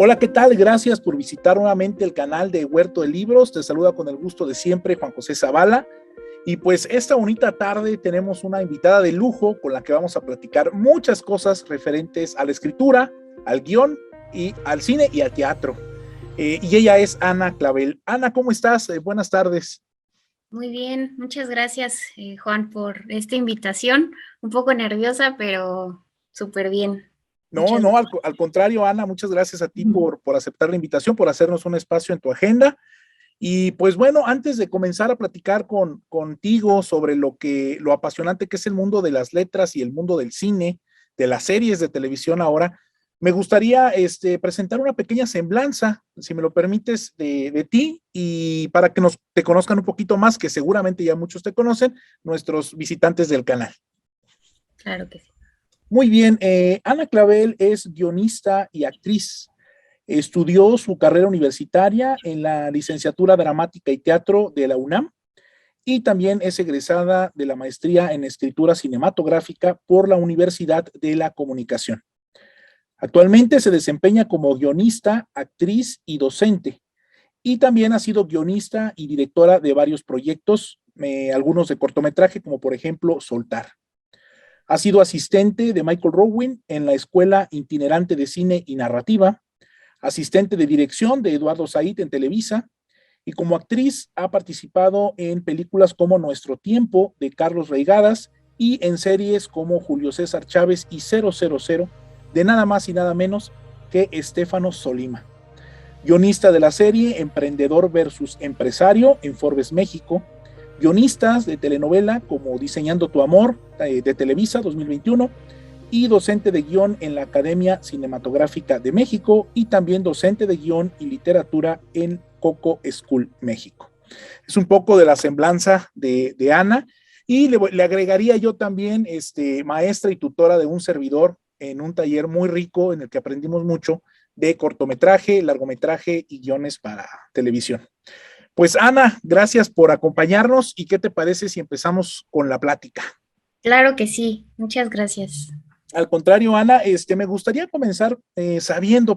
Hola, ¿qué tal? Gracias por visitar nuevamente el canal de Huerto de Libros. Te saluda con el gusto de siempre Juan José Zavala. Y pues esta bonita tarde tenemos una invitada de lujo con la que vamos a platicar muchas cosas referentes a la escritura, al guión y al cine y al teatro. Y ella es Ana Clavel. Ana, ¿cómo estás? Buenas tardes. Muy bien, muchas gracias, Juan, por esta invitación. Un poco nerviosa, pero súper bien. No, Muchas no, gracias. al contrario, Ana, muchas gracias a ti por aceptar la invitación, por hacernos un espacio en tu agenda. Y pues bueno, antes de comenzar a platicar contigo sobre lo apasionante que es el mundo de las letras y el mundo del cine, de las series de televisión ahora, me gustaría presentar una pequeña semblanza, si me lo permites, de ti y para que te conozcan un poquito más, que seguramente ya muchos te conocen, nuestros visitantes del canal. Claro que sí. Muy bien, Ana Clavel es guionista y actriz. Estudió su carrera universitaria en la licenciatura Dramática y Teatro de la UNAM y también es egresada de la maestría en escritura cinematográfica por la Universidad de la Comunicación. Actualmente se desempeña como guionista, actriz y docente, y también ha sido guionista y directora de varios proyectos, algunos de cortometraje, como por ejemplo Soltar. Ha sido asistente de Michael Rowan en la Escuela Itinerante de Cine y Narrativa, asistente de dirección de Eduardo Said en Televisa, y como actriz ha participado en películas como Nuestro Tiempo de Carlos Reigadas y en series como Julio César Chávez y 000 de nada más y nada menos que Estefano Solima. Guionista de la serie Emprendedor versus Empresario en Forbes México, guionistas de telenovela como Diseñando tu Amor de Televisa 2021 y docente de guión en la Academia Cinematográfica de México y también docente de guión y literatura en Coco School México. Es un poco de la semblanza de Ana y le agregaría yo también maestra y tutora de un servidor en un taller muy rico en el que aprendimos mucho de cortometraje, largometraje y guiones para televisión. Pues Ana, gracias por acompañarnos y ¿qué te parece si empezamos con la plática? Claro que sí, muchas gracias. Al contrario, Ana, me gustaría comenzar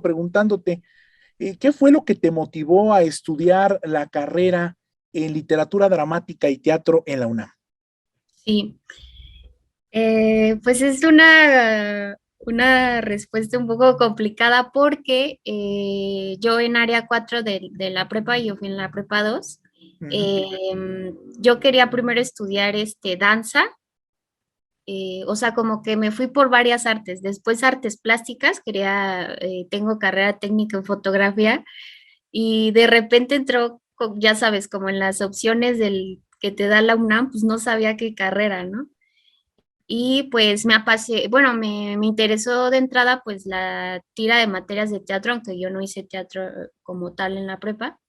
preguntándote, ¿qué fue lo que te motivó a estudiar la carrera en literatura dramática y teatro en la UNAM? Sí, pues es una respuesta un poco complicada porque yo en área 4 de la prepa, yo fui en la prepa 2. Ujú. Yo quería primero estudiar danza. O sea, como que me fui por varias artes. Después artes plásticas, tengo carrera técnica en fotografía y de repente entró, ya sabes, como en las opciones del que te da la UNAM, pues no sabía qué carrera, ¿no? Y pues bueno, me interesó de entrada pues la tira de materias de teatro, aunque yo no hice teatro como tal en la prepa,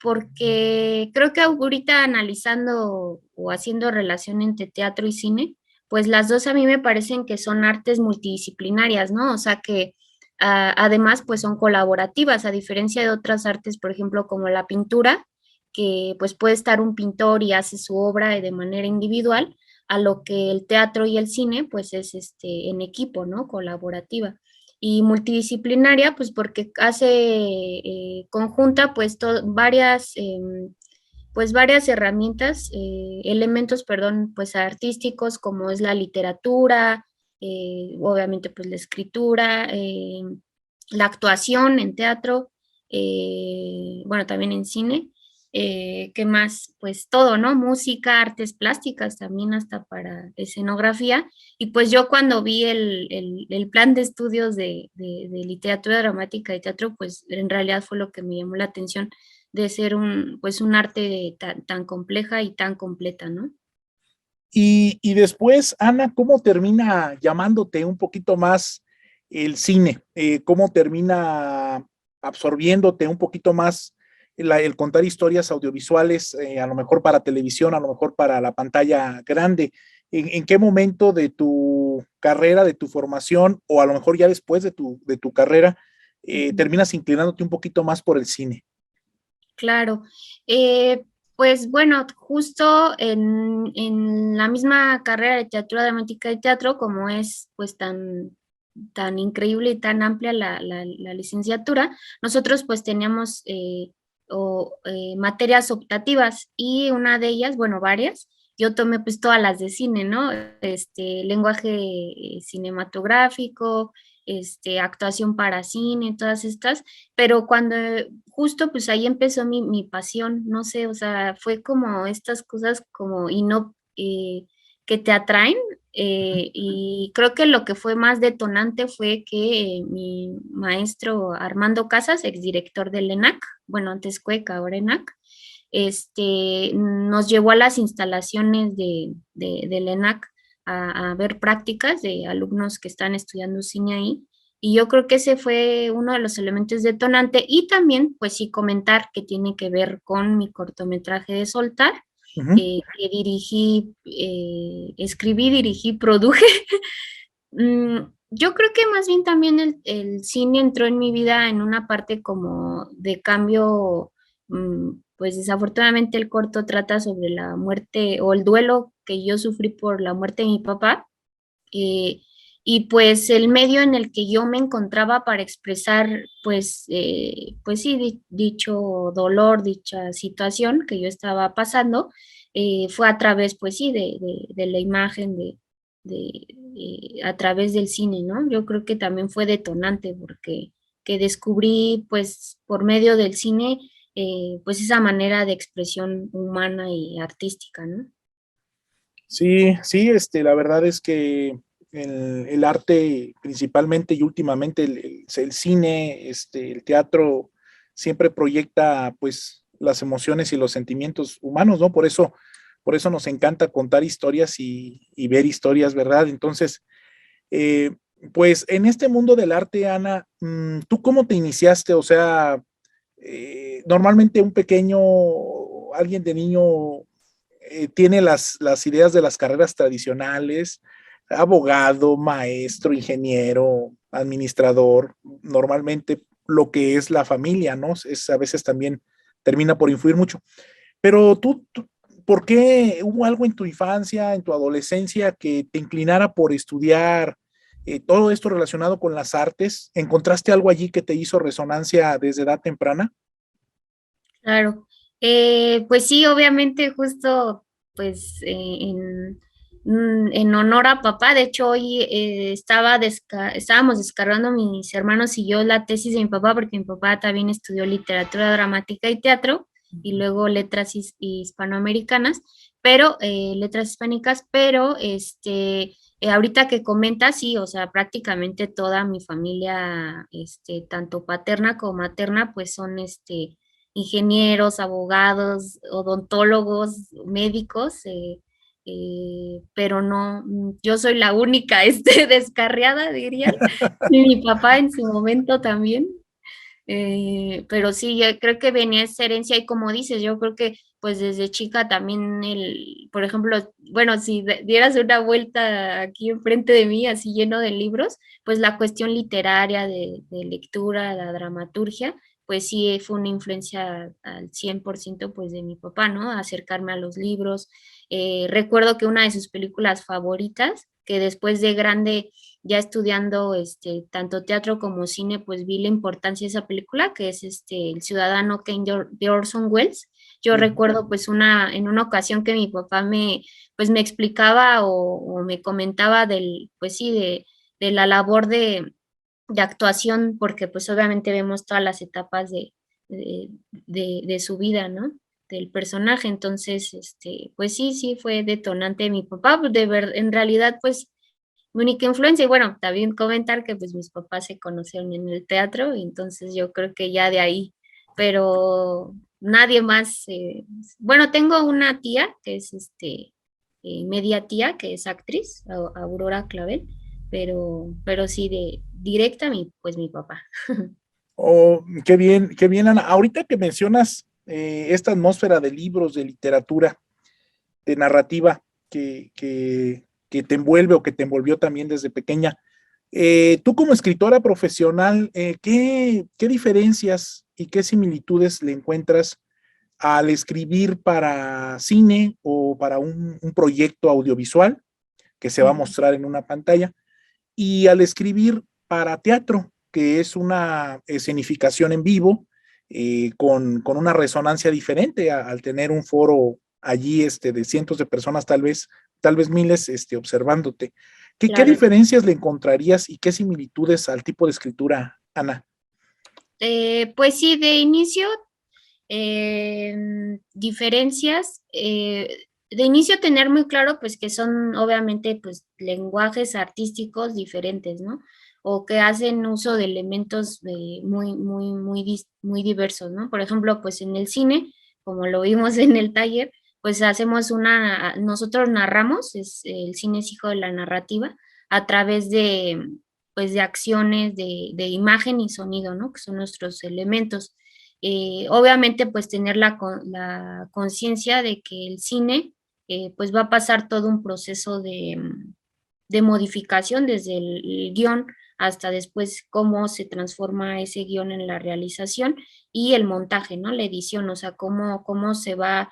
porque creo que ahorita analizando o haciendo relación entre teatro y cine, pues las dos a mí me parecen que son artes multidisciplinarias, ¿no? O sea que además pues son colaborativas, a diferencia de otras artes, por ejemplo, como la pintura, que pues puede estar un pintor y hace su obra de manera individual, a lo que el teatro y el cine pues es en equipo, ¿no? Colaborativa y multidisciplinaria, pues porque hace conjunta pues varias herramientas, elementos, perdón, pues artísticos como es la literatura, obviamente pues la escritura, la actuación en teatro, bueno, también en cine. ¿Qué más? Pues todo, ¿no? Música, artes plásticas también hasta para escenografía. Y pues yo cuando vi el plan de estudios de literatura dramática y teatro, pues en realidad fue lo que me llamó la atención de ser pues un arte tan compleja y tan completa, ¿no? Y después, Ana, ¿cómo termina llamándote un poquito más el cine? ¿Cómo termina absorbiéndote un poquito más el contar historias audiovisuales, a lo mejor para televisión, a lo mejor para la pantalla grande? ¿En qué momento de tu carrera, de tu formación, o a lo mejor ya después de tu carrera, Ujú. terminas inclinándote un poquito más por el cine? Claro. Pues bueno, justo en la misma carrera de teatro dramática y teatro, como es pues tan tan increíble y tan amplia la licenciatura, nosotros pues teníamos materias optativas y una de ellas, bueno, varias, yo tomé pues todas las de cine, ¿no? Lenguaje cinematográfico, actuación para cine, todas estas, pero cuando justo pues ahí empezó mi pasión, no sé, o sea, fue como estas cosas como y no que te atraen y creo que lo que fue más detonante fue que mi maestro Armando Casas, exdirector del ENAC, bueno, antes CUEC, ahora ENAC, nos llevó a las instalaciones del ENAC a ver prácticas de alumnos que están estudiando cine ahí. Y yo creo que ese fue uno de los elementos detonantes. Y también, pues sí, comentar que tiene que ver con mi cortometraje de Soltar, que dirigí, escribí, dirigí, produje. Yo creo que más bien también el cine entró en mi vida en una parte como de cambio, pues desafortunadamente el corto trata sobre la muerte o el duelo que yo sufrí por la muerte de mi papá. eh, y pues el medio en el que yo me encontraba para expresar, pues sí, dicho dolor, dicha situación que yo estaba pasando, fue a través, pues sí, de la imagen, a través del cine, ¿no? Yo creo que también fue detonante porque que descubrí, pues, por medio del cine, pues esa manera de expresión humana y artística, ¿no? Sí, sí, la verdad es que el arte principalmente y últimamente el cine, el teatro siempre proyecta pues las emociones y los sentimientos humanos, ¿no? Por eso nos encanta contar historias y ver historias, ¿verdad? Entonces, eh, pues en este mundo del arte, Ana, ¿tú cómo te iniciaste? O sea, normalmente un pequeño, alguien de niño tiene las ideas de las carreras tradicionales, abogado, maestro, ingeniero, administrador, normalmente lo que es la familia, ¿no? Es, a veces también termina por influir mucho. Pero tú, ¿por qué hubo algo en tu infancia, en tu adolescencia, que te inclinara por estudiar todo esto relacionado con las artes? ¿Encontraste algo allí que te hizo resonancia desde edad temprana? Claro, pues sí, obviamente justo pues en honor a papá, de hecho hoy estábamos descargando mis hermanos y yo la tesis de mi papá, porque mi papá también estudió literatura dramática y teatro y luego letras hispanoamericanas, pero letras hispánicas, pero ahorita que comentas, sí, o sea, prácticamente toda mi familia, tanto paterna como materna, pues son ingenieros, abogados, odontólogos, médicos, pero no, yo soy la única descarriada, dirían, y mi papá en su momento también. Pero sí, yo creo que venía esa herencia y como dices, yo creo que pues desde chica también por ejemplo, bueno, si dieras una vuelta aquí enfrente de mí, así lleno de libros, pues la cuestión literaria de lectura, la dramaturgia, pues sí fue una influencia al 100% pues de mi papá, ¿no? Acercarme a los libros. Recuerdo que una de sus películas favoritas, que después de grande ya estudiando tanto teatro como cine, pues vi la importancia de esa película, que es El Ciudadano Kane de Orson Welles. Yo Sí. recuerdo pues en una ocasión que mi papá pues me explicaba o me comentaba pues sí, de la labor de actuación, porque pues obviamente vemos todas las etapas de su vida, ¿no? Del personaje. Entonces, pues sí, sí fue detonante de mi papá, en realidad, pues mi única influencia, y bueno, también comentar que pues mis papás se conocieron en el teatro, y entonces yo creo que ya de ahí, pero nadie más, bueno, tengo una tía que es media tía, que es actriz, Aurora Clavel, pero sí de directa pues mi papá. Oh, qué bien, Ana. Ahorita que mencionas esta atmósfera de libros, de literatura, de narrativa que te envuelve o que te envolvió también desde pequeña, tú como escritora profesional, ¿qué diferencias y qué similitudes le encuentras al escribir para cine o para un proyecto audiovisual que se va a mostrar en una pantalla y al escribir para teatro, que es una escenificación en vivo, con una resonancia diferente al tener un foro allí de cientos de personas, tal vez miles, observándote. ¿Qué Claro. diferencias le encontrarías y qué similitudes al tipo de escritura, Ana? Pues sí, de inicio, diferencias, de inicio tener muy claro pues que son obviamente pues lenguajes artísticos diferentes, ¿no? O que hacen uso de elementos muy diversos, ¿no? Por ejemplo, pues en el cine, como lo vimos en el taller, pues nosotros narramos, el cine es hijo de la narrativa, a través de, pues de acciones, de imagen y sonido, ¿no? Que son nuestros elementos. Obviamente, pues tener la conciencia de que el cine, pues va a pasar todo un proceso de modificación desde el guión hasta después cómo se transforma ese guión en la realización y el montaje, ¿no? La edición, o sea, cómo se va,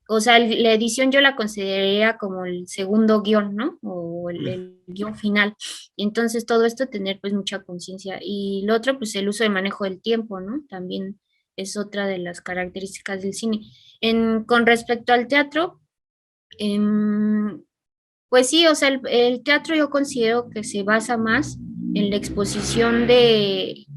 o sea, la edición yo la consideraría como el segundo guión, ¿no? O el guión final. Y entonces todo esto tener pues mucha conciencia. Y lo otro, pues el uso de manejo del tiempo, ¿no? También es otra de las características del cine. Con respecto al teatro, em, pues sí, o sea, el teatro yo considero que se basa más en la exposición de,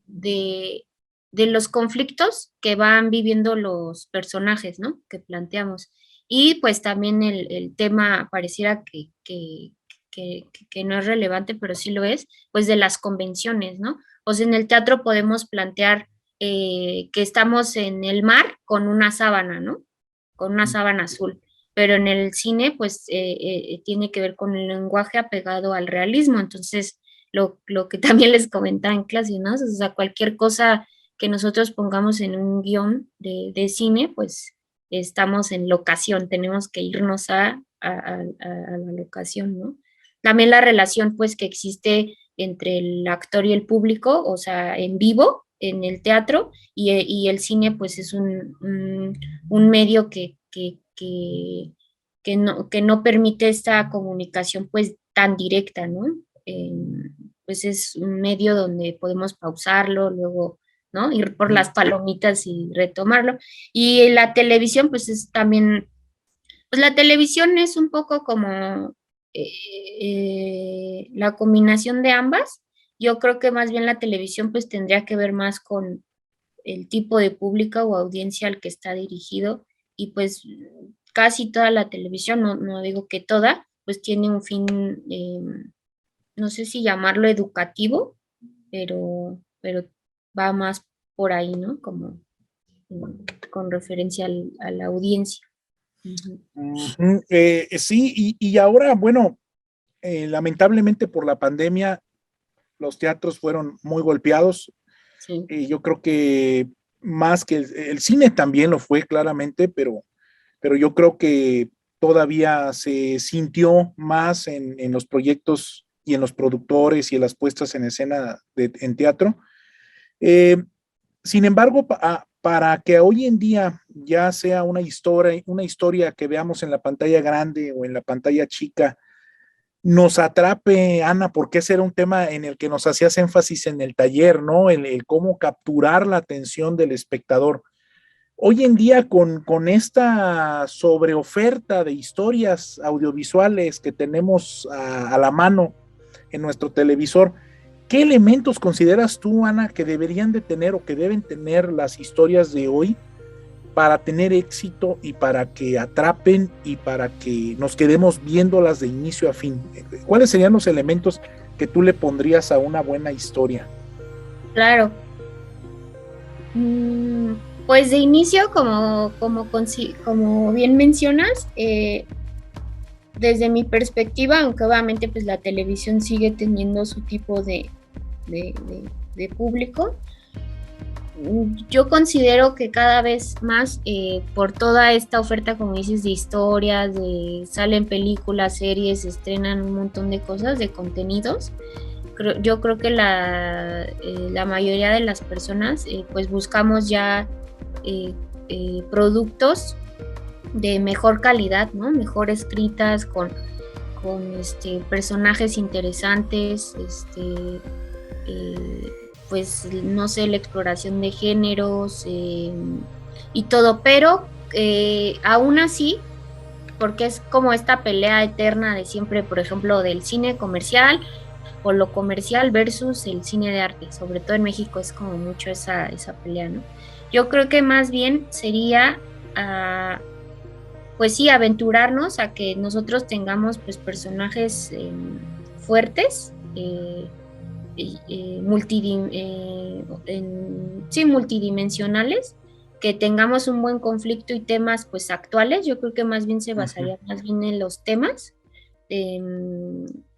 de los conflictos que van viviendo los personajes, ¿no? Que planteamos. Y pues también el tema pareciera que no es relevante, pero sí lo es, pues de las convenciones, ¿no? O sea, en el teatro podemos plantear que estamos en el mar con una sábana, ¿no? Con una sábana azul, pero en el cine pues tiene que ver con el lenguaje apegado al realismo, entonces lo que también les comentaba en clase, ¿no? O sea, cualquier cosa que nosotros pongamos en un guión de cine, pues estamos en locación, tenemos que irnos a la locación, ¿no? También la relación pues que existe entre el actor y el público, o sea, en vivo, en el teatro, y el cine pues es un medio que no permite esta comunicación pues tan directa, ¿no? Pues es un medio donde podemos pausarlo, luego, ¿no? Ir por las palomitas y retomarlo. Y la televisión pues es también, pues la televisión es un poco como la combinación de ambas. Yo creo que más bien la televisión pues tendría que ver más con el tipo de público o audiencia al que está dirigido y pues casi toda la televisión, no digo que toda, pues tiene un fin, no sé si llamarlo educativo, pero va más por ahí, ¿no? Como con referencia a la audiencia. Sí, y ahora, bueno, lamentablemente por la pandemia, los teatros fueron muy golpeados. Sí. Yo creo que más que el cine también lo fue claramente, pero yo creo que todavía se sintió más en los proyectos y en los productores y en las puestas en escena en teatro. Eh, Sin embargo, para que hoy en día ya sea una historia que veamos en la pantalla grande o en la pantalla chica, nos atrape, Ana, porque ese era un tema en el que nos hacías énfasis en el taller, ¿no? El cómo capturar la atención del espectador. Hoy en día, con esta sobreoferta de historias audiovisuales que tenemos a la mano en nuestro televisor, ¿qué elementos consideras tú, Ana, que deberían de tener o que deben tener las historias de hoy para tener éxito y para que atrapen y para que nos quedemos viéndolas de inicio a fin? ¿Cuáles serían los elementos que tú le pondrías a una buena historia? Claro. Pues de inicio, como bien mencionas, desde mi perspectiva, aunque obviamente pues la televisión sigue teniendo su tipo de público, yo considero que cada vez más por toda esta oferta, como dices, de historias, salen películas, series, estrenan un montón de cosas, de contenidos. Yo creo que la mayoría de las personas pues buscamos ya productos de mejor calidad, ¿no? Mejor escritas, con con personajes interesantes, pues no sé, la exploración de géneros y todo, pero aún así, porque es como esta pelea eterna de siempre, por ejemplo, del cine comercial o lo comercial versus el cine de arte, sobre todo en México es como mucho esa pelea, ¿no? Yo creo que más bien sería, pues sí, aventurarnos a que nosotros tengamos pues personajes fuertes, sí, multidimensionales, que tengamos un buen conflicto y temas pues actuales. Yo creo que más bien se basaría más bien en los temas,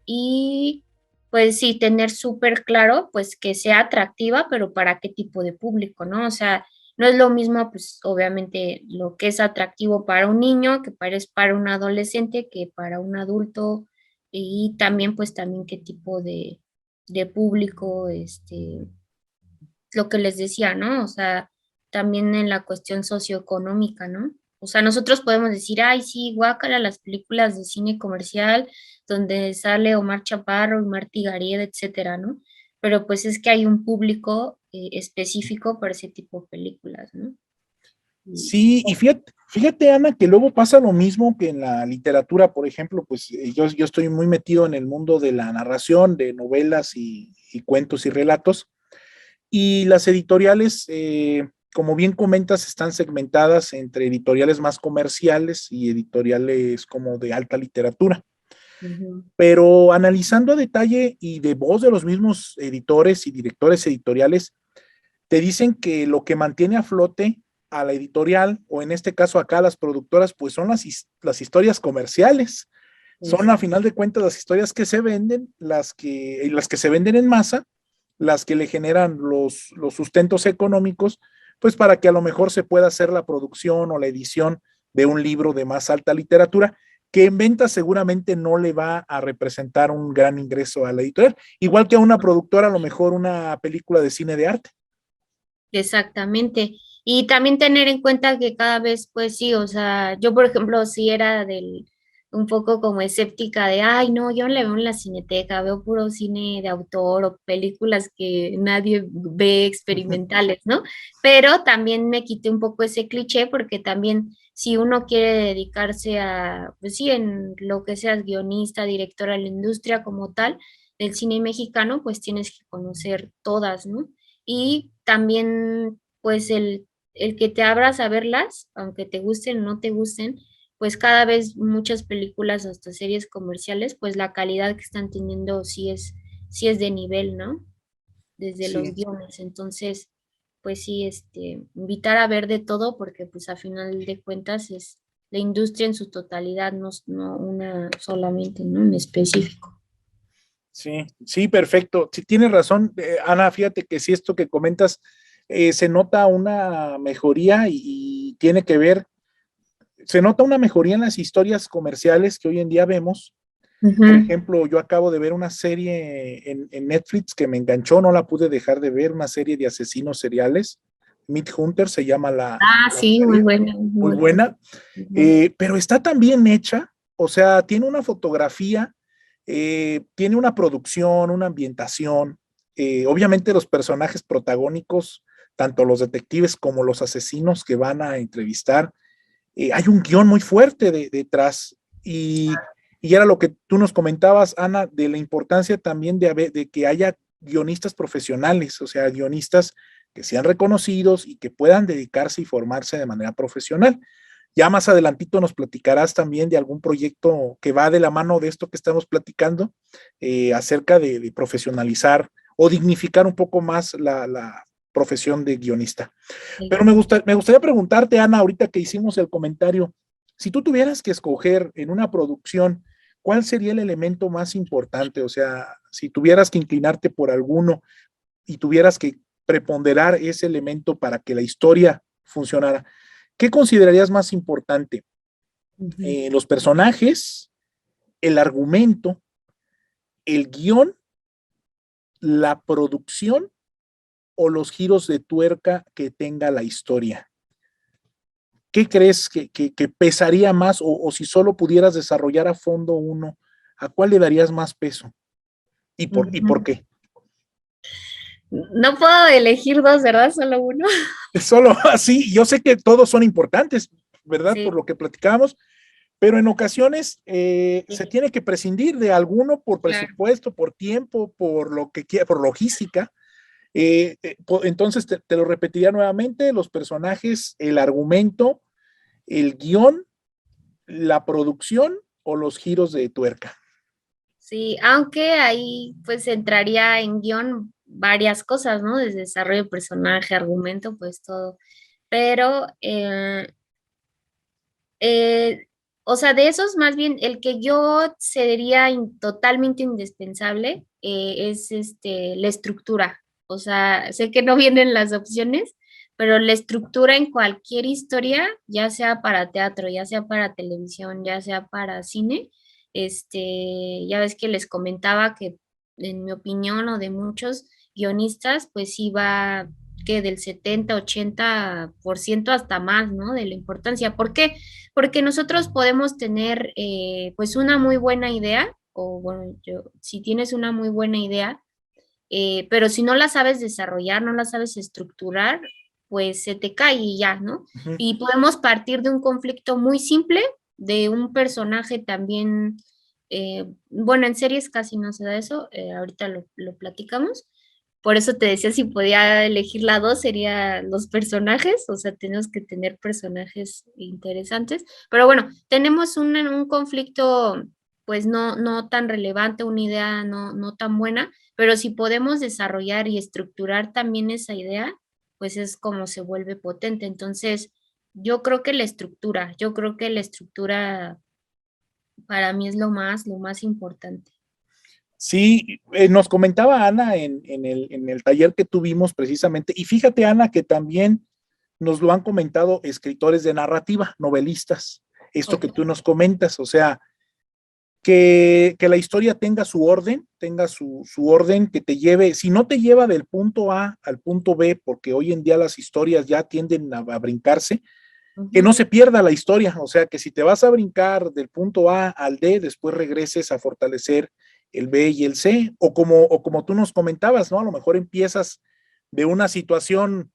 y pues sí, tener súper claro pues que sea atractiva, pero para qué tipo de público, ¿no? O sea, no es lo mismo pues obviamente lo que es atractivo para un niño que para un adolescente que para un adulto, y también pues también qué tipo de público, lo que les decía, ¿no? O sea, también en la cuestión socioeconómica, ¿no? O sea, nosotros podemos decir, ay, sí, guácala las películas de cine comercial donde sale Omar Chaparro y Martí Gareda, etcétera, ¿no? Pero pues es que hay un público específico para ese tipo de películas, ¿no? Y, Sí, y fíjate, Ana, que luego pasa lo mismo que en la literatura, por ejemplo, pues yo estoy muy metido en el mundo de la narración, de novelas y cuentos y relatos, y las editoriales, como bien comentas, están segmentadas entre editoriales más comerciales y editoriales como de alta literatura. ujú. Pero analizando a detalle y de voz de los mismos editores y directores editoriales, te dicen que lo que mantiene a flote a la editorial, o en este caso acá a las productoras, pues son las historias comerciales. Son a final de cuentas las historias que se venden, las que se venden en masa, las que le generan los sustentos económicos, pues para que a lo mejor se pueda hacer la producción o la edición de un libro de más alta literatura, que en venta seguramente no le va a representar un gran ingreso a la editorial, igual que a una productora a lo mejor una película de cine de arte. Exactamente. Y también tener en cuenta que cada vez, pues sí, o sea, yo por ejemplo sí era un poco como escéptica de, ay, no, yo no le veo en la cineteca, veo puro cine de autor o películas que nadie ve experimentales, ¿no? Pero también me quité un poco ese cliché porque también si uno quiere dedicarse a, pues sí, en lo que seas guionista, director a la industria como tal, del cine mexicano, pues tienes que conocer todas, ¿no? Y también pues el que te abras a verlas, aunque te gusten o no te gusten, pues cada vez muchas películas, hasta series comerciales, pues la calidad que están teniendo sí es de nivel, ¿no? Desde los Sí, guiones. Entonces, pues sí, invitar a ver de todo, porque pues a final de cuentas es la industria en su totalidad, no una solamente, ¿no? En específico. sí, sí, perfecto. Sí, tienes razón, Ana, fíjate que si esto que comentas se nota una mejoría y tiene que ver, se nota una mejoría en las historias comerciales que hoy en día vemos. Por Ujú. ejemplo, yo acabo de ver una serie en Netflix que me enganchó, no la pude dejar de ver, una serie de asesinos seriales. Meat Hunter se llama Ah, la sí, muy serie, buena, muy muy buena. buena, pero está tan bien hecha, o sea, tiene una fotografía, tiene una producción, una ambientación, obviamente los personajes protagónicos, tanto los detectives como los asesinos que van a entrevistar, hay un guión muy fuerte detrás y era lo que tú nos comentabas, Ana, de la importancia también de que haya guionistas profesionales, o sea, guionistas que sean reconocidos y que puedan dedicarse y formarse de manera profesional. Ya más adelantito nos platicarás también de algún proyecto que va de la mano de esto que estamos platicando, acerca de profesionalizar o dignificar un poco más la profesión de guionista. Sí. Pero me gustaría preguntarte, Ana, ahorita que hicimos el comentario, si tú tuvieras que escoger en una producción, ¿cuál sería el elemento más importante? O sea, si tuvieras que inclinarte por alguno y tuvieras que preponderar ese elemento para que la historia funcionara, ¿qué considerarías más importante? Ujú. ¿Los personajes, el argumento, el guión, la producción o los giros de tuerca que tenga la historia? ¿Qué crees que pesaría más o si solo pudieras desarrollar a fondo uno, ¿a cuál le darías más peso? ¿Y por qué? No puedo elegir dos, ¿verdad? Solo uno. Solo así, yo sé que todos son importantes, ¿verdad? Por Sí, lo que platicamos, pero en ocasiones se sí, tiene que prescindir de alguno por claro. presupuesto, por tiempo, por lo que quiera, por logística. Entonces te lo repetiría nuevamente, los personajes, el argumento, el guión, la producción o los giros de tuerca. Sí, aunque ahí pues entraría en guión varias cosas, ¿no? Desde desarrollo de personaje, argumento, pues todo. Pero, eh, o sea, de esos más bien, el que yo sería totalmente indispensable es la estructura. O sea, sé que no vienen las opciones, pero la estructura en cualquier historia, ya sea para teatro, ya sea para televisión, ya sea para cine, ya ves que les comentaba que en mi opinión o de muchos guionistas, pues iba que del 70-80% hasta más, ¿no? De la importancia. ¿Por qué? Porque nosotros podemos tener pues una muy buena idea, o bueno, si tienes una muy buena idea, pero si no la sabes desarrollar, no la sabes estructurar, pues se te cae y ya, ¿no? Uh -huh. Y podemos partir de un conflicto muy simple, de un personaje también, bueno, en series casi no se da eso, ahorita lo platicamos. Por eso te decía, si podía elegir la dos, serían los personajes, o sea, tenemos que tener personajes interesantes. Pero bueno, tenemos un conflicto, pues no tan relevante, una idea no tan buena, pero si podemos desarrollar y estructurar también esa idea, pues es como se vuelve potente. Entonces, yo creo que la estructura para mí es lo más importante. Sí, nos comentaba Ana en el taller que tuvimos precisamente, y fíjate Ana que también nos lo han comentado escritores de narrativa, novelistas, esto que Ok. tú nos comentas, o sea, que la historia tenga su orden, que te lleve, si no te lleva del punto A al punto B, porque hoy en día las historias ya tienden a brincarse, que no Ujú. se pierda la historia, o sea, que si te vas a brincar del punto A al D, después regreses a fortalecer el B y el C, o como tú nos comentabas, ¿no? A lo mejor empiezas de una situación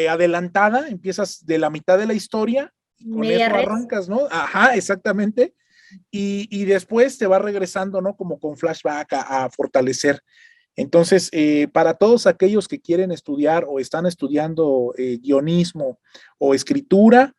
adelantada, empiezas de la mitad de la historia y con Media eso res. arrancas, ¿no? Ajá, exactamente. Y después te va regresando, ¿no? Como con flashback a fortalecer. Entonces, para todos aquellos que quieren estudiar o están estudiando guionismo o escritura,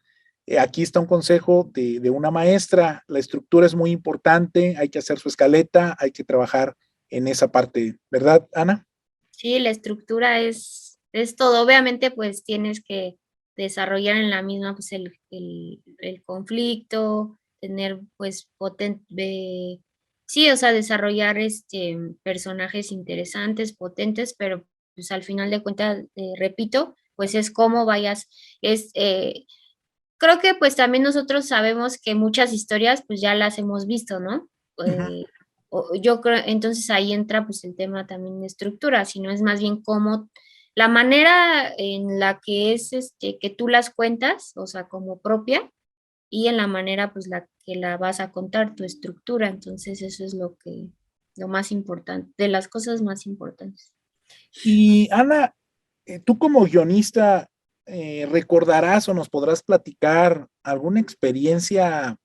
aquí está un consejo de una maestra. La estructura es muy importante, hay que hacer su escaleta, hay que trabajar en esa parte, ¿verdad, Ana? Sí, la estructura es todo. Obviamente, pues tienes que desarrollar en la misma pues, el conflicto, tener pues potente, sí, o sea, desarrollar personajes interesantes, potentes, pero pues al final de cuentas, repito, pues es cómo vayas, es, creo que pues también nosotros sabemos que muchas historias pues ya las hemos visto, ¿no? Uh -huh. Yo creo, entonces ahí entra pues el tema también de estructura, sino es más bien cómo la manera en la que es que tú las cuentas, o sea, como propia, y en la manera pues la que la vas a contar, tu estructura. Entonces eso es lo más importante, de las cosas más importantes. Y Ana, tú como guionista, ¿recordarás o nos podrás platicar alguna experiencia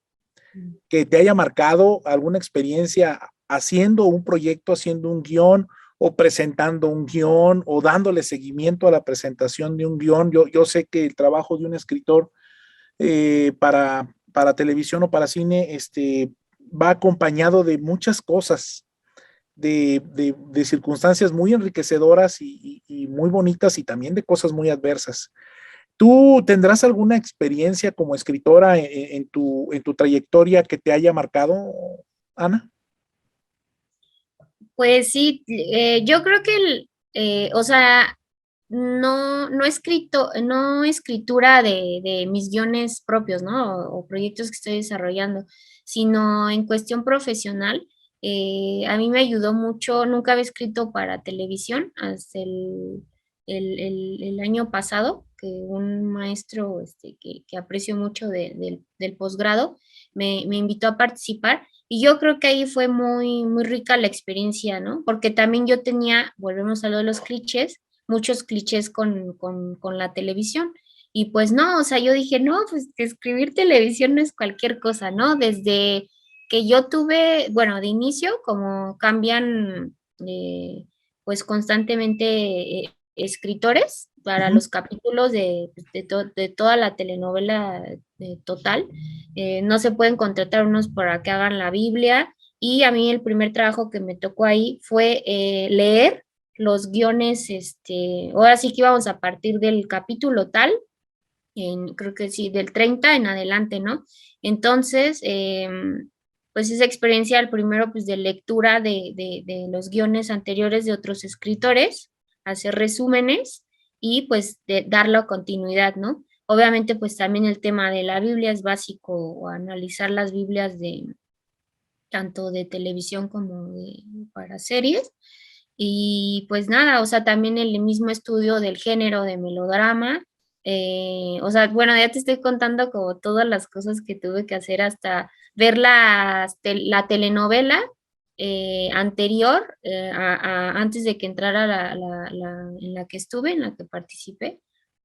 que te haya marcado, alguna experiencia haciendo un proyecto, haciendo un guión o presentando un guión o dándole seguimiento a la presentación de un guión? Yo sé que el trabajo de un escritor para televisión o para cine va acompañado de muchas cosas, de circunstancias muy enriquecedoras y muy bonitas y también de cosas muy adversas. ¿Tú tendrás alguna experiencia como escritora en tu trayectoria que te haya marcado, Ana? Pues sí, yo creo que o sea, no escritura de mis guiones propios, ¿no? O proyectos que estoy desarrollando, sino en cuestión profesional. A mí me ayudó mucho, nunca había escrito para televisión hasta el año pasado, que un maestro que aprecio mucho del posgrado me invitó a participar Y yo creo que ahí fue muy, muy rica la experiencia, ¿no? Porque también yo tenía, volvemos a lo de los clichés, muchos clichés con la televisión. Y pues no, o sea, yo dije, no, pues que escribir televisión no es cualquier cosa, ¿no? Desde que yo tuve, bueno, de inicio, como cambian pues constantemente escritores para Ujú. los capítulos de toda la telenovela total. No se pueden contratar unos para que hagan la Biblia. Y a mí el primer trabajo que me tocó ahí fue leer los guiones, ahora sí que íbamos a partir del capítulo tal, creo que sí, del 30 en adelante, ¿no? Entonces, pues esa experiencia, el primero, pues de lectura de los guiones anteriores de otros escritores, hacer resúmenes y pues de darle continuidad, ¿no? Obviamente, pues también el tema de la Biblia es básico, o analizar las Biblias de tanto de televisión como para series. Y pues nada, o sea, también el mismo estudio del género de melodrama. O sea, bueno, ya te estoy contando como todas las cosas que tuve que hacer hasta ver la telenovela anterior, antes de que entrara en la que estuve, en la que participé,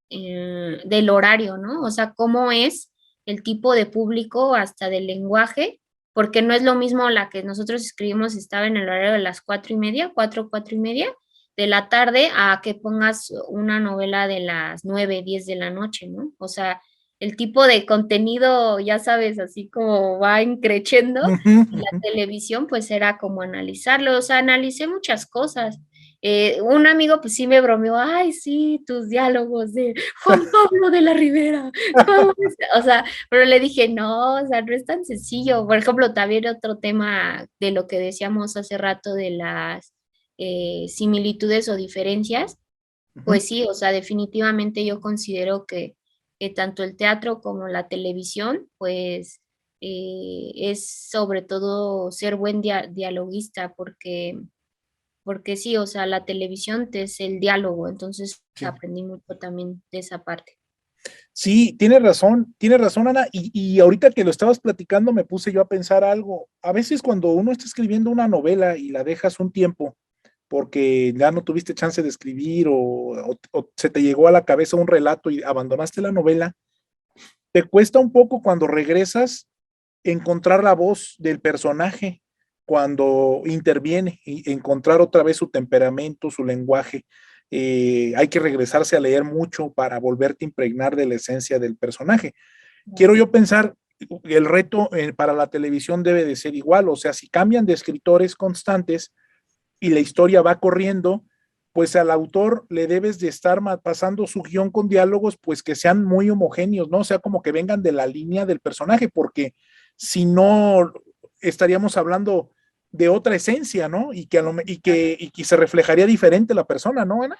del horario, ¿no? O sea, cómo es el tipo de público hasta del lenguaje, porque no es lo mismo la que nosotros escribimos, estaba en el horario de las 4:30, 4:30 de la tarde, a que pongas una novela de las 9, 10 de la noche, ¿no? O sea, el tipo de contenido, ya sabes, así como va increciendo, Ujú, y la ujú. televisión, pues era como analizarlo, o sea, analicé muchas cosas. Un amigo pues sí me bromeó, ay, sí, tus diálogos de Juan Pablo de la Ribera, ¿cómo es? O sea, pero le dije, no, o sea, no es tan sencillo. Por ejemplo, también otro tema de lo que decíamos hace rato de las similitudes o diferencias, Ujú. pues sí, o sea, definitivamente yo considero que tanto el teatro como la televisión, pues es sobre todo ser buen dialoguista, porque sí, o sea, la televisión es el diálogo, entonces Sí. aprendí mucho también de esa parte. Sí, tiene razón, Ana. Y ahorita que lo estabas platicando, me puse yo a pensar algo. A veces cuando uno está escribiendo una novela y la dejas un tiempo porque ya no tuviste chance de escribir o se te llegó a la cabeza un relato y abandonaste la novela, te cuesta un poco cuando regresas encontrar la voz del personaje cuando interviene y encontrar otra vez su temperamento, su lenguaje. Hay que regresarse a leer mucho para volverte a impregnar de la esencia del personaje. Quiero yo pensar, el reto para la televisión debe de ser igual, o sea, si cambian de escritores constantes y la historia va corriendo, pues al autor le debes de estar pasando su guión con diálogos, pues que sean muy homogéneos, ¿no? O sea, como que vengan de la línea del personaje, porque si no, estaríamos hablando de otra esencia, ¿no? Y que se reflejaría diferente la persona, ¿no, Ana?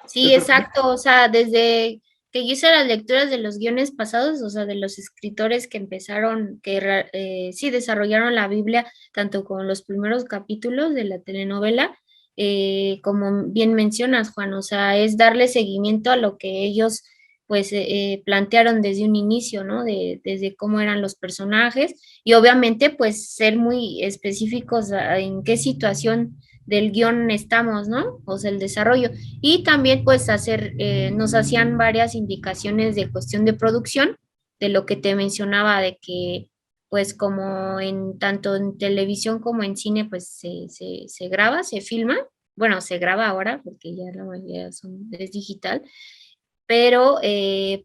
Sí, El personaje. exacto, o sea, desde que yo hice las lecturas de los guiones pasados, o sea, de los escritores que empezaron, sí desarrollaron la Biblia, tanto con los primeros capítulos de la telenovela, como bien mencionas, Juan, o sea, es darle seguimiento a lo que ellos, pues, plantearon desde un inicio, ¿no? Desde cómo eran los personajes y obviamente, pues, ser muy específicos en qué situación del guión estamos, ¿no? O sea, el desarrollo. Y también pues nos hacían varias indicaciones de cuestión de producción, de lo que te mencionaba, de que pues como en tanto en televisión como en cine pues se graba, se filma, bueno, se graba ahora porque ya la mayoría es digital, pero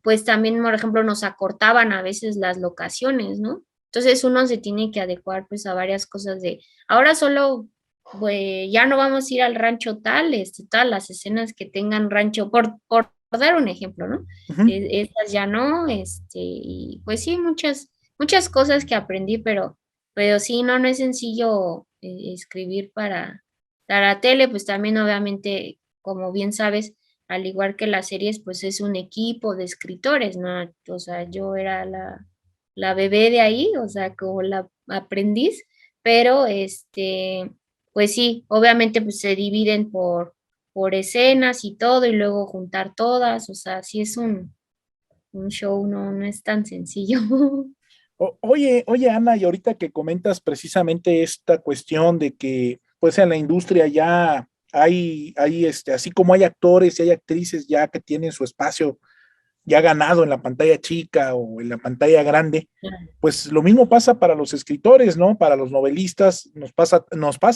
pues también, por ejemplo, nos acortaban a veces las locaciones, ¿no? Entonces uno se tiene que adecuar pues a varias cosas ahora solo, pues ya no vamos a ir al rancho tal, todas las escenas que tengan rancho, por dar un ejemplo, ¿no? Uh -huh. Estas ya no, y pues sí, muchas cosas que aprendí, pero sí, no es sencillo escribir para tele, pues también obviamente, como bien sabes, al igual que las series, pues es un equipo de escritores, ¿no? O sea, yo era la bebé de ahí, o sea, como la aprendiz, pero pues sí, obviamente pues se dividen por escenas y todo, y luego juntar todas, o sea, sí es un show, no es tan sencillo. Oye, Ana, y ahorita que comentas precisamente esta cuestión de que, pues en la industria ya así como hay actores y hay actrices ya que tienen su espacio ya ganado en la pantalla chica o en la pantalla grande, pues lo mismo pasa para los escritores, ¿no? Para los novelistas, nos pasa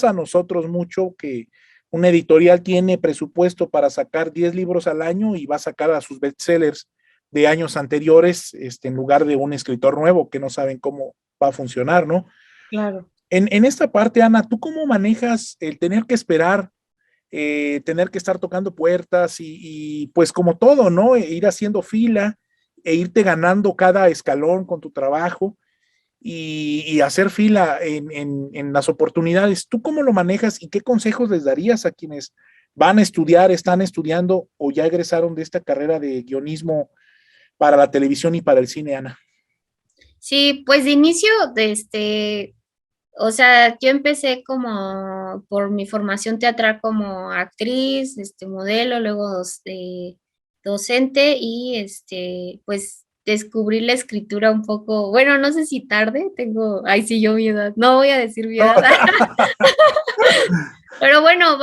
a nosotros mucho que una editorial tiene presupuesto para sacar 10 libros al año y va a sacar a sus bestsellers de años anteriores, en lugar de un escritor nuevo que no saben cómo va a funcionar, ¿no? Claro. En esta parte, Ana, ¿tú cómo manejas el tener que esperar, tener que estar tocando puertas pues como todo, ¿no? Ir haciendo fila e irte ganando cada escalón con tu trabajo y hacer fila en las oportunidades? ¿Tú cómo lo manejas y qué consejos les darías a quienes van a estudiar, están estudiando o ya egresaron de esta carrera de guionismo para la televisión y para el cine, Ana? Sí, pues de inicio, o sea, yo empecé como por mi formación teatral como actriz, modelo, luego docente y pues descubrí la escritura un poco, bueno, no sé si tarde, ay sí, yo mi edad, no voy a decir mi No. edad, pero bueno,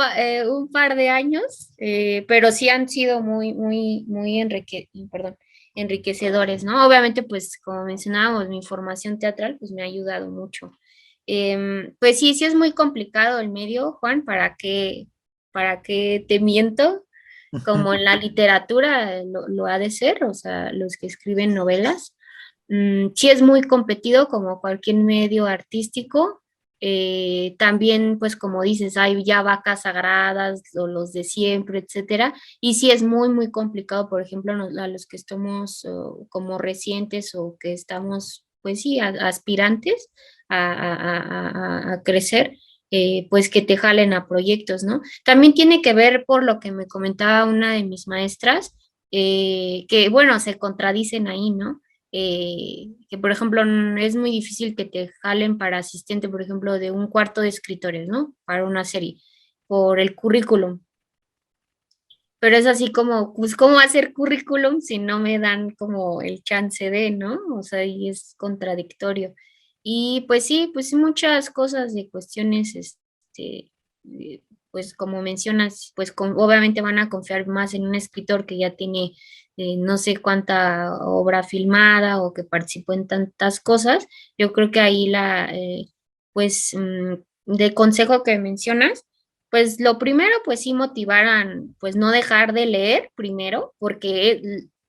un par de años, pero sí han sido muy perdón, enriquecedores, ¿no? Obviamente, pues como mencionábamos, mi formación teatral pues me ha ayudado mucho. Pues sí, sí es muy complicado el medio, Juan, para qué te miento? Como en la literatura lo ha de ser, o sea, los que escriben novelas. Sí es muy competido como cualquier medio artístico. También, pues como dices, hay ya vacas sagradas o los de siempre, etcétera. Y sí es muy complicado, por ejemplo, a los que estamos como recientes o que estamos, pues sí, aspirantes a crecer, pues que te jalen a proyectos, ¿no? También tiene que ver por lo que me comentaba una de mis maestras, que bueno, se contradicen ahí, ¿no? Que por ejemplo es muy difícil que te jalen para asistente, por ejemplo, de un cuarto de escritores, ¿no? Para una serie, por el currículum. Pero es así como, pues, ¿cómo hacer currículum si no me dan como el chance de, ¿no? O sea, y es contradictorio. Y pues sí, muchas cosas de cuestiones, eh, pues como mencionas, pues obviamente van a confiar más en un escritor que ya tiene no sé cuánta obra filmada o que participó en tantas cosas. Yo creo que ahí pues, de consejo que mencionas, pues lo primero, pues sí motivaran, pues no dejar de leer primero, porque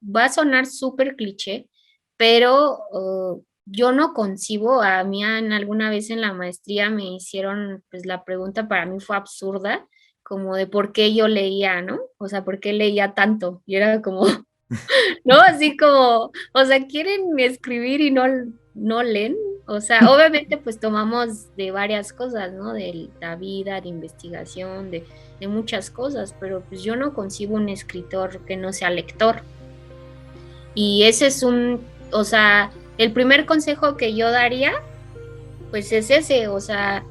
va a sonar súper cliché, pero yo no concibo, a mí alguna vez en la maestría me hicieron, pues la pregunta para mí fue absurda, como de por qué yo leía, ¿no? O sea, ¿por qué leía tanto? Y era como, ¿no? Así como, o sea, quieren escribir y no leen. O sea, obviamente pues tomamos de varias cosas, ¿no? De la vida, de investigación, de muchas cosas, pero pues yo no concibo un escritor que no sea lector. Y ese es o sea, el primer consejo que yo daría, pues es ese, o sea,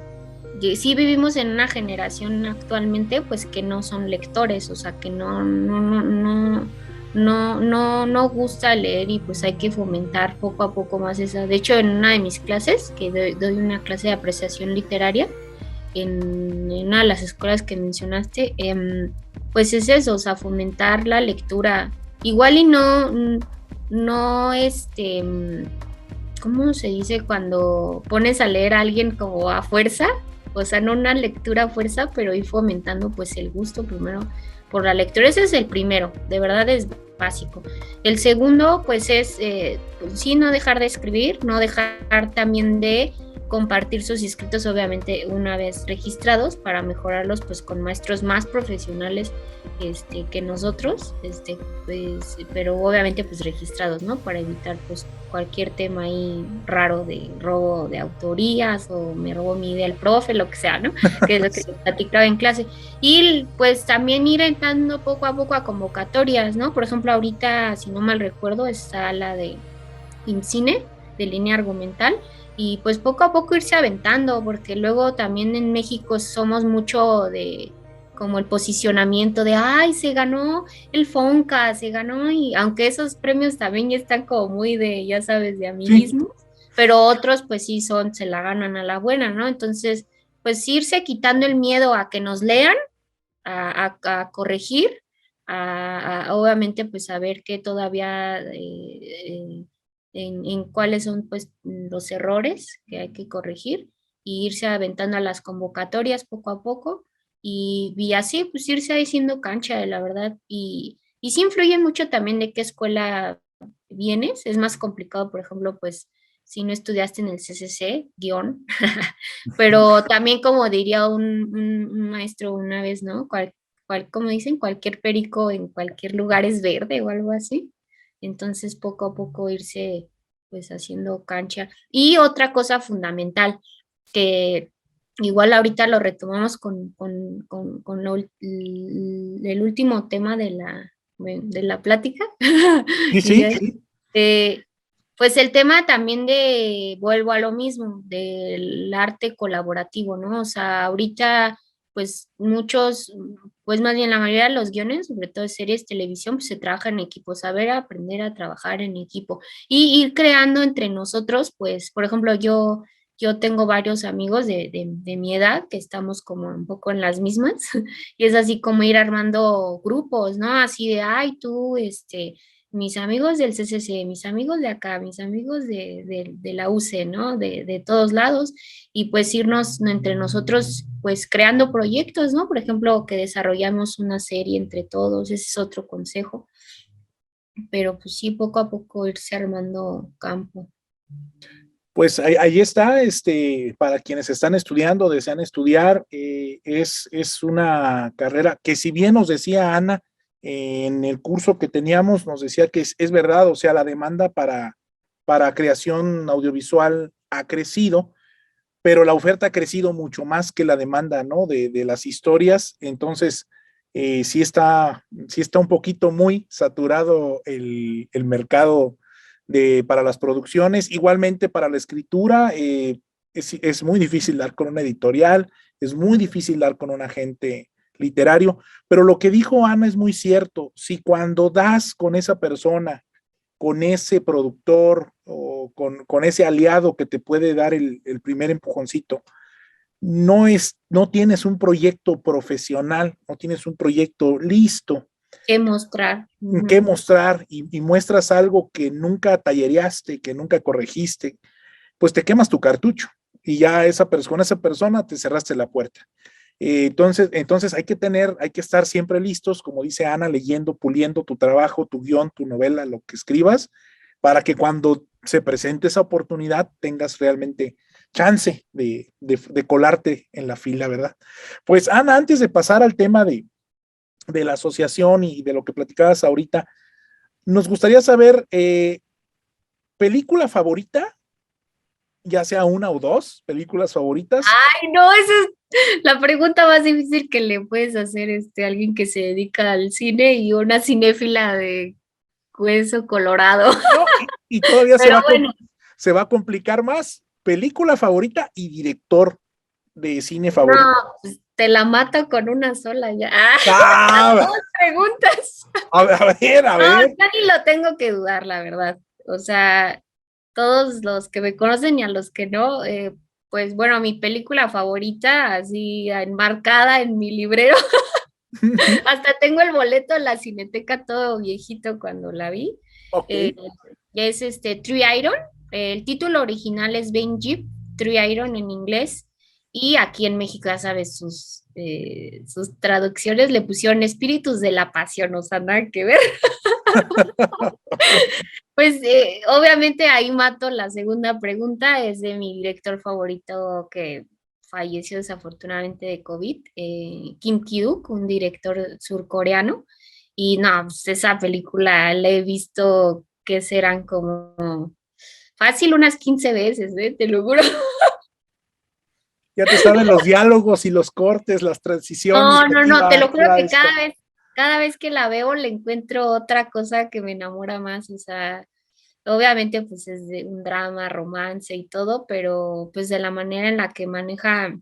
sí vivimos en una generación actualmente, pues que no son lectores, o sea, que no gusta leer y pues hay que fomentar poco a poco más esa. De hecho, en una de mis clases, que doy una clase de apreciación literaria en una de las escuelas que mencionaste, pues es eso, o sea, fomentar la lectura. Igual y no, ¿cómo se dice cuando pones a leer a alguien como a fuerza? O sea, no una lectura a fuerza, pero ir fomentando pues el gusto primero por la lectura. Ese es el primero, de verdad es básico. El segundo pues es, pues, sí, no dejar de escribir, no dejar también de compartir sus escritos, obviamente una vez registrados, para mejorarlos pues con maestros más profesionales que nosotros, pues, pero obviamente pues registrados, ¿no? Para evitar pues cualquier tema ahí raro de robo de autorías o me robó mi idea el profe, lo que sea, ¿no? Que es lo que se platicaba en clase. Y pues también ir entrando poco a poco a convocatorias, ¿no? Por ejemplo, ahorita, si no mal recuerdo, está la de IMCINE, de línea argumental, y pues poco a poco irse aventando, porque luego también en México somos mucho de como el posicionamiento de, ay, se ganó el Fonca, se ganó, y aunque esos premios también ya están como muy de, ya sabes, de Sí, amiguismo, pero otros pues sí se la ganan a la buena, ¿no? Entonces, pues irse quitando el miedo a que nos lean, a corregir, obviamente pues saber que todavía en cuáles son pues los errores que hay que corregir y irse aventando a las convocatorias poco a poco y así pues irse haciendo cancha, la verdad. Y sí influye mucho también de qué escuela vienes. Es más complicado, por ejemplo, pues si no estudiaste en el CCC, guión, pero también como diría un maestro una vez, ¿no? Como dicen, cualquier perico en cualquier lugar es verde o algo así. Entonces, poco a poco irse pues haciendo cancha. Y otra cosa fundamental, que igual ahorita lo retomamos con el último tema de la plática. Sí, Y sí, es, sí. pues el tema también vuelvo a lo mismo, del arte colaborativo, ¿no? O sea, ahorita, pues muchos, pues más bien la mayoría de los guiones, sobre todo de series, televisión, pues se trabaja en equipo, saber aprender a trabajar en equipo y ir creando entre nosotros, pues, por ejemplo, yo tengo varios amigos de mi edad que estamos como un poco en las mismas y es así como ir armando grupos, ¿no? Así de, ay, tú, mis amigos del CCC, mis amigos de acá, mis amigos de la UC, ¿no? De todos lados, y pues irnos entre nosotros, pues creando proyectos, ¿no? Por ejemplo, que desarrollamos una serie entre todos, ese es otro consejo, pero pues sí, poco a poco irse armando campo. Pues ahí está, para quienes están estudiando, desean estudiar, es una carrera que si bien nos decía Ana, en el curso que teníamos, nos decía que es verdad, o sea, la demanda para creación audiovisual ha crecido, pero la oferta ha crecido mucho más que la demanda, ¿no? De las historias, entonces sí está un poquito muy saturado el mercado para las producciones, igualmente para la escritura, es muy difícil dar con una editorial, es muy difícil dar con un agente literario, pero lo que dijo Ana es muy cierto, si cuando das con esa persona, con ese productor o con ese aliado que te puede dar el primer empujoncito, no tienes un proyecto profesional, no tienes un proyecto listo ¿Qué mostrar? que Ujú. mostrar y muestras algo que nunca tallereaste, que nunca corregiste, pues te quemas tu cartucho y ya con esa persona te cerraste la puerta. Entonces hay que estar siempre listos, como dice Ana, leyendo, puliendo tu trabajo, tu guión, tu novela, lo que escribas, para que cuando se presente esa oportunidad tengas realmente chance de colarte en la fila, ¿verdad? Pues Ana, antes de pasar al tema de la asociación y de lo que platicabas ahorita, nos gustaría saber, película favorita, ya sea una o dos películas favoritas. Ay, no, esa es la pregunta más difícil que le puedes hacer a alguien que se dedica al cine y una cinéfila de hueso colorado. No, y todavía Pero bueno, se va a complicar más. Película favorita y director de cine no, favorito. pues te la mato con una sola ya. Ah, las Ah, dos preguntas. a ver, a No, ver. ya ni lo tengo que dudar, la verdad. O sea, todos los que me conocen y a los que no, pues bueno, mi película favorita, así enmarcada en mi librero, hasta tengo el boleto de la Cineteca todo viejito cuando la vi, Ok. eh, es True Iron, el título original es Ben Jeep, True Iron en inglés, y aquí en México, ya sabes, sus traducciones le pusieron Espíritus de la Pasión, o sea, nada que ver. Pues obviamente ahí mato la segunda pregunta, es de mi director favorito que falleció desafortunadamente de COVID, Kim Ki-duk, un director surcoreano. Y no, pues esa película la he visto que serán como fácil unas 15 veces, te lo juro. Ya te saben los diálogos y los cortes, las transiciones. No, no, no, te lo Aquí juro va que esto. cada vez que la veo le encuentro otra cosa que me enamora más, o sea, obviamente pues es de un drama, romance y todo, pero pues de la manera en la que maneja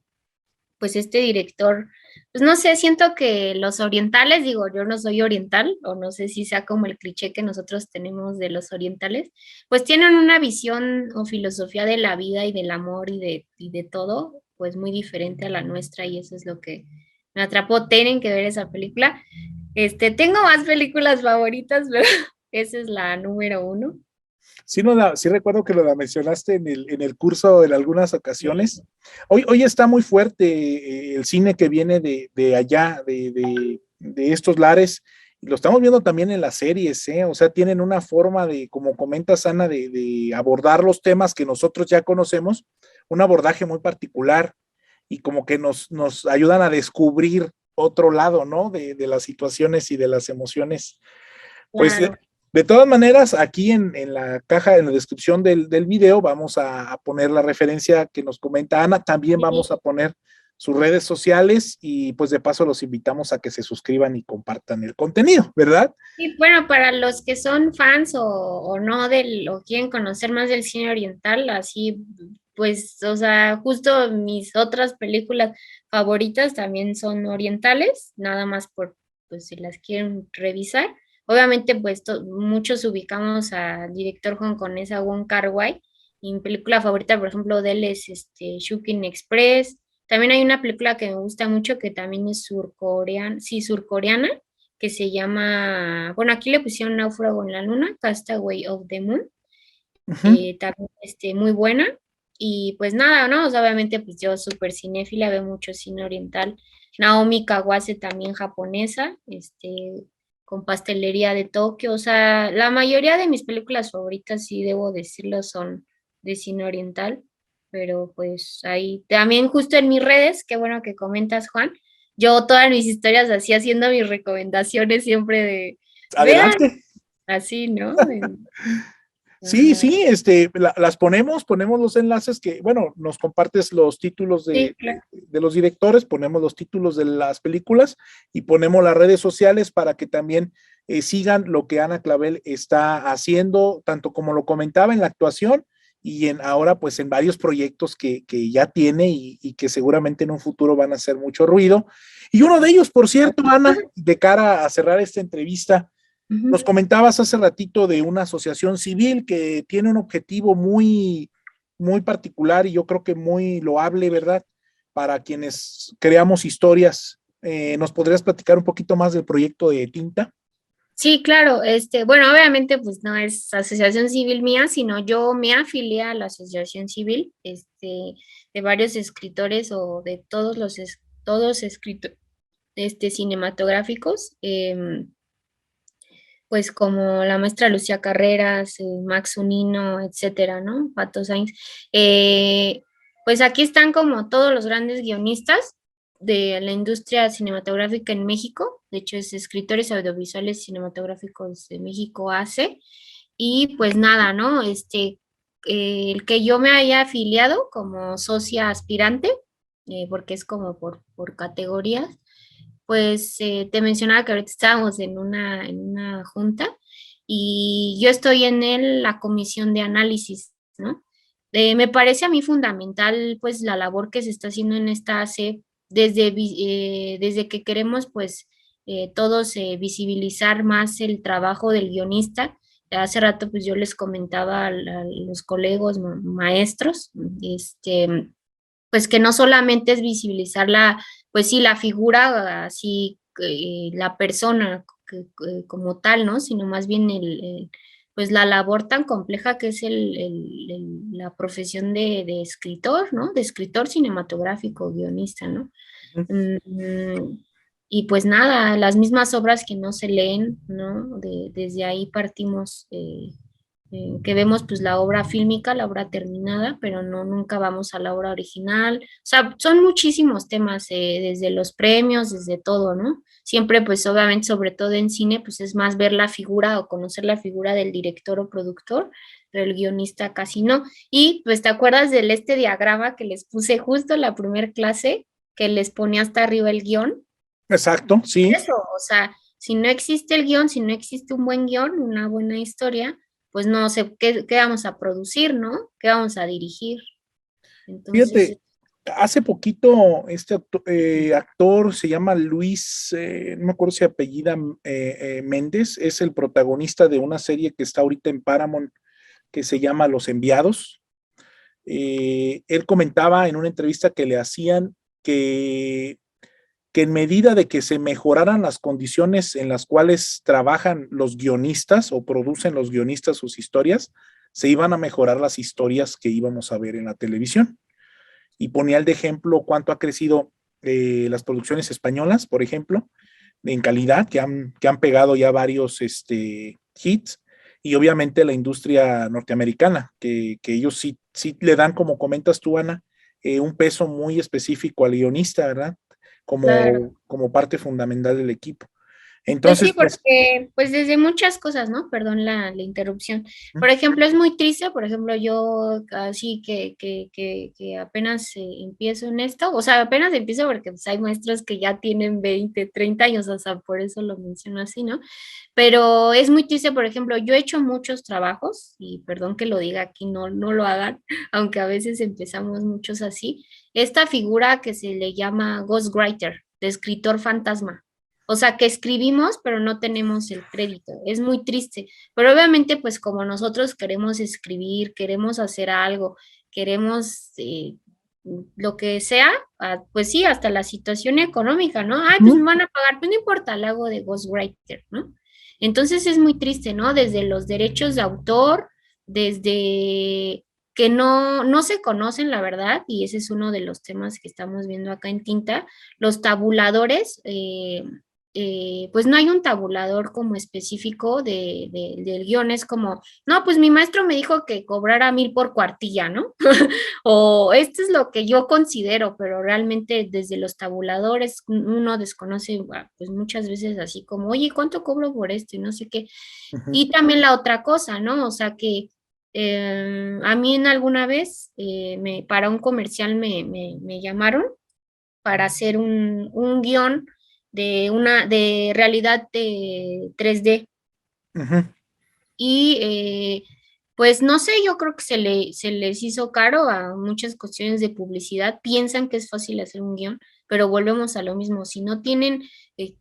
pues este director, pues no sé, siento que los orientales, digo, yo no soy oriental, o no sé si sea como el cliché que nosotros tenemos de los orientales, pues tienen una visión o filosofía de la vida y del amor y de todo, pues muy diferente a la nuestra, y eso es lo que me atrapó. Tienen que ver esa película. Tengo más películas favoritas, pero esa es la número uno. Sí, no sí recuerdo que lo mencionaste en el curso en algunas ocasiones. Hoy está muy fuerte el cine que viene de allá, de estos lares, y lo estamos viendo también en las series, ¿eh? O sea, tienen una forma de, como comentas, Ana, de abordar los temas que nosotros ya conocemos, un abordaje muy particular, y como que nos ayudan a descubrir otro lado, ¿no? De las situaciones y de las emociones. Pues Claro. de todas maneras, aquí en la caja, en la descripción del video, vamos a poner la referencia que nos comenta Ana. También vamos a poner sus redes sociales y pues de paso los invitamos a que se suscriban y compartan el contenido, ¿verdad? Y bueno, para los que son fans o no o quieren conocer más del cine oriental, así pues, o sea, justo mis otras películas favoritas también son orientales, nada más por, pues si las quieren revisar. Obviamente, pues muchos ubicamos al director hongkonés a Wong Kar-wai, y mi película favorita, por ejemplo, de él es Shukin Express. También hay una película que me gusta mucho que también es surcoreana, sí, surcoreana, que se llama, bueno, aquí le pusieron Náufrago en la Luna, Castaway of the Moon, Ujú. también muy buena. Y pues nada, ¿no? O sea, obviamente, pues yo súper cinéfila, veo mucho cine oriental. Naomi Kawase también japonesa, con Pastelería de Tokio. O sea, la mayoría de mis películas favoritas, sí debo decirlo, son de cine oriental. Pero pues ahí, también justo en mis redes, qué bueno que comentas, Juan. Yo todas mis historias así haciendo mis recomendaciones siempre de, vean, Adelante. así, ¿no? Sí, Ajá. sí, las ponemos los enlaces que, bueno, nos compartes los títulos Sí, claro. de los directores, ponemos los títulos de las películas y ponemos las redes sociales para que también sigan lo que Ana Clavel está haciendo, tanto como lo comentaba en la actuación y en ahora pues en varios proyectos que ya tiene y que seguramente en un futuro van a hacer mucho ruido. Y uno de ellos, por cierto, Ana, de cara a cerrar esta entrevista, nos Ujú. comentabas hace ratito de una asociación civil que tiene un objetivo muy particular y yo creo que muy loable, ¿verdad? Para quienes creamos historias. ¿Nos podrías platicar un poquito más del proyecto de Tinta? Sí, claro, bueno, obviamente pues no es asociación civil mía, sino yo me afilié a la asociación civil, de varios escritores o de todos todos escritos, cinematográficos, pues como la maestra Lucía Carreras, Max Unino, etcétera, ¿no? Pato Sainz. Pues aquí están como todos los grandes guionistas de la industria cinematográfica en México. De hecho, es Escritores Audiovisuales Cinematográficos de México ACE. Y pues nada, ¿no? El que yo me haya afiliado como socia aspirante, porque es como por categorías, pues te mencionaba que ahorita estábamos en una junta y yo estoy en la comisión de análisis, ¿no? Me parece a mí fundamental pues la labor que se está haciendo en esta ACE desde que queremos pues todos visibilizar más el trabajo del guionista. Hace rato pues yo les comentaba a los colegas maestros, pues que no solamente es visibilizar pues sí, la figura, así, la persona como tal, ¿no? Sino más bien pues la labor tan compleja que es la profesión de escritor, ¿no? De escritor cinematográfico, guionista, ¿no? Mm, y pues nada, las mismas obras que no se leen, ¿no? Desde ahí partimos, que vemos pues la obra fílmica, la obra terminada, pero no nunca vamos a la obra original. O sea, son muchísimos temas, desde los premios, desde todo, ¿no? Siempre pues obviamente, sobre todo en cine, pues es más ver la figura o conocer la figura del director o productor, pero el guionista casi no. Y pues te acuerdas del diagrama que les puse justo en la primer clase, que les ponía hasta arriba el guión. Exacto, sí. Eso, o sea, si no existe el guión, si no existe un buen guión, una buena historia, pues no sé qué vamos a producir, ¿no? ¿Qué vamos a dirigir? Entonces, Fíjate, Hace poquito este actor se llama Luis, no me acuerdo si apellida Méndez, es el protagonista de una serie que está ahorita en Paramount que se llama Los Enviados. Él comentaba en una entrevista que le hacían que en medida de que se mejoraran las condiciones en las cuales trabajan los guionistas o producen los guionistas sus historias, se iban a mejorar las historias que íbamos a ver en la televisión. Y ponía el de ejemplo cuánto ha crecido las producciones españolas, por ejemplo, en calidad, que han pegado ya varios hits, y obviamente la industria norteamericana, que ellos sí le dan, como comentas tú, Ana, un peso muy específico al guionista, ¿verdad? Claro. Como parte fundamental del equipo. Pues sí, Entonces, pues, porque pues desde muchas cosas, ¿no? Perdón la interrupción. Por ejemplo, es muy triste, por ejemplo, yo así que apenas empiezo en esto, o sea, apenas empiezo porque pues, hay maestros que ya tienen 20, 30 años, o sea, por eso lo menciono así, ¿no? Pero es muy triste, por ejemplo, yo he hecho muchos trabajos, y perdón que lo diga aquí, no lo hagan, aunque a veces empezamos muchos así, esta figura que se le llama ghostwriter, de escritor fantasma. O sea, que escribimos, pero no tenemos el crédito. Es muy triste. Pero obviamente, pues como nosotros queremos escribir, queremos hacer algo, queremos lo que sea, pues sí, hasta la situación económica, ¿no? Ay, pues me van a pagar, pues no importa, lo hago de ghostwriter, ¿no? Entonces es muy triste, ¿no? Desde los derechos de autor, desde que no se conocen, la verdad, y ese es uno de los temas que estamos viendo acá en Tinta, los tabuladores. Pues no hay un tabulador como específico del guión, es como, no, pues mi maestro me dijo que cobrara 1,000 por cuartilla, ¿no? O esto es lo que yo considero, pero realmente desde los tabuladores uno desconoce, pues muchas veces así como, oye, ¿cuánto cobro por esto? Y no sé qué. Y también la otra cosa, ¿no? O sea que a mí en alguna vez para un comercial me llamaron para hacer un guión de realidad de 3D. Y pues no sé, yo creo que se les hizo caro a muchas cuestiones de publicidad. Piensan que es fácil hacer un guión, pero volvemos a lo mismo. Si no tienen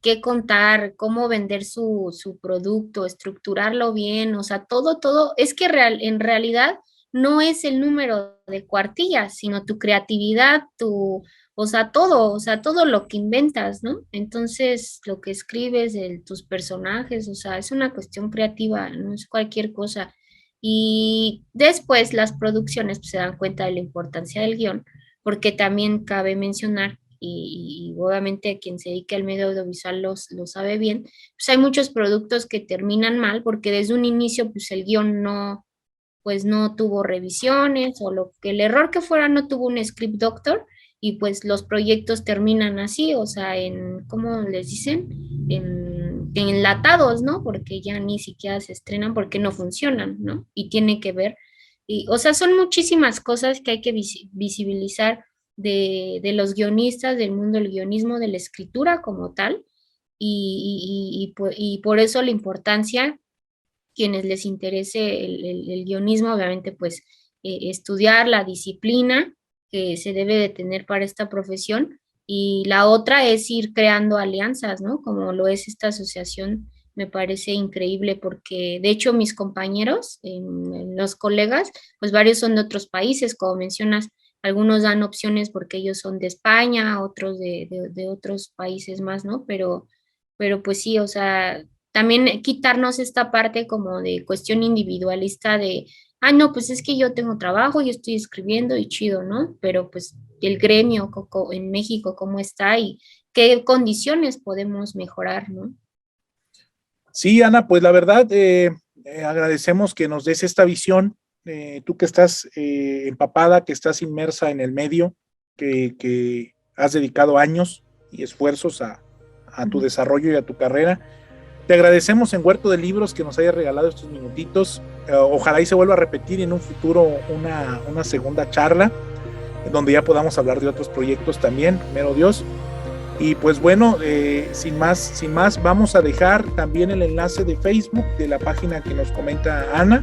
qué contar, cómo vender su producto, estructurarlo bien, o sea, todo, es que en realidad no es el número de cuartillas, sino tu creatividad, o sea, todo lo que inventas, ¿no? Entonces, lo que escribes, tus personajes, o sea, es una cuestión creativa, no es cualquier cosa. Y después las producciones pues, se dan cuenta de la importancia del guión, porque también cabe mencionar, y obviamente quien se dedique al medio audiovisual lo sabe bien, pues hay muchos productos que terminan mal porque desde un inicio pues el guión pues no tuvo revisiones o lo que el error que fuera no tuvo un script doctor y pues los proyectos terminan así, o sea, ¿cómo les dicen? En enlatados, ¿no? Porque ya ni siquiera se estrenan porque no funcionan, ¿no? Y tiene que ver, o sea, son muchísimas cosas que hay que visibilizar de los guionistas, del mundo del guionismo, de la escritura como tal, y por eso la importancia quienes les interese el guionismo, obviamente, pues estudiar la disciplina que se debe de tener para esta profesión. Y la otra es ir creando alianzas, ¿no? Como lo es esta asociación, me parece increíble porque, de hecho, mis compañeros, los colegas, pues varios son de otros países, como mencionas, algunos dan opciones porque ellos son de España, otros de otros países más, ¿no? Pero pues sí, o sea, también quitarnos esta parte como de cuestión individualista de, ah, no, pues es que yo tengo trabajo, yo estoy escribiendo y chido, ¿no? Pero pues el gremio en México, ¿cómo está y qué condiciones podemos mejorar, ¿no? Sí, Ana, pues la verdad, agradecemos que nos des esta visión, tú que estás empapada, que estás inmersa en el medio, que has dedicado años y esfuerzos a tu desarrollo y a tu carrera. Te agradecemos en Huerto de Libros que nos hayas regalado estos minutitos. Ojalá y se vuelva a repetir en un futuro una segunda charla, donde ya podamos hablar de otros proyectos también, primero Dios. Y pues bueno, sin más, vamos a dejar también el enlace de Facebook de la página que nos comenta Ana,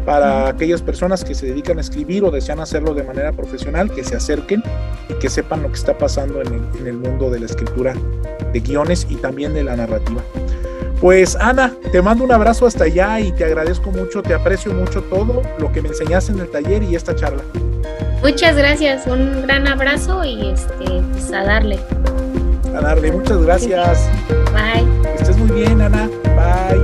para aquellas personas que se dedican a escribir o desean hacerlo de manera profesional, que se acerquen y que sepan lo que está pasando en el mundo de la escritura de guiones y también de la narrativa. Pues Ana, te mando un abrazo hasta allá y te agradezco mucho, te aprecio mucho todo lo que me enseñaste en el taller y esta charla. Muchas gracias, un gran abrazo y pues a darle. A darle, muchas gracias. Bye. Que estés muy bien, Ana. Bye.